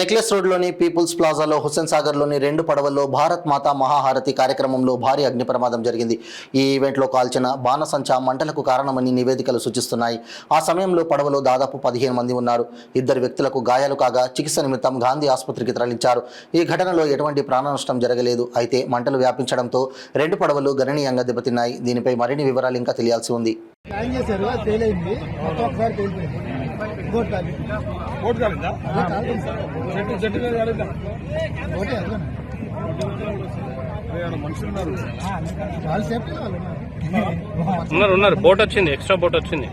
Necklace రోడ్లోని peoples ప్లాజాలో Hussain సాగర్లోని 2 పడవల్లో Bharat మాతా మహాహారతి కార్యక్రమంలో భారీ అగ్ని ప్రమాదం జరిగింది. ఈ ఈవెంట్లో కాల్చిన బాణసంచా మంటలకు కారణమని నివేదికలు సూచిస్తున్నాయి. ఆ సమయంలో పడవలో దాదాపు 15 మంది ఉన్నారు. 2 వ్యక్తులకు గాయాలు కాగా చికిత్స నిమిత్తం గాంధీ ఆసుపత్రికి తరలించారు. ఈ ఘటనలో ఎటువంటి ప్రాణ నష్టం జరగలేదు. అయితే మంటలు వ్యాపించడంతో 2 పడవలు గణనీయంగా దెబ్బతిన్నాయి. దీనిపై మరిన్ని వివరాలు ఇంకా తెలియాల్సి ఉంది. ఉన్నారు బోట్ వచ్చింది, ఎక్స్ట్రా బోట్ వచ్చింది.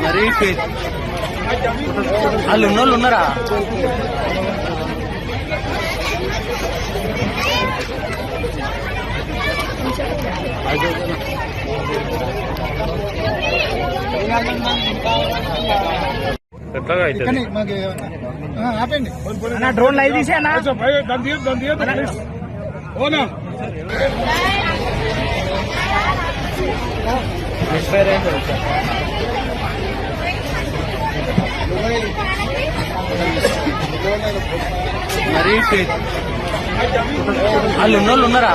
మరి వాళ్ళు ఉన్నోళ్ళు ఉన్నారా? ఎట్లాగా అయితే ఆపండి, డ్రోన్ లైవ్ తీసే అన్న. మరి వాళ్ళు ఉన్నోళ్ళు ఉన్నారా?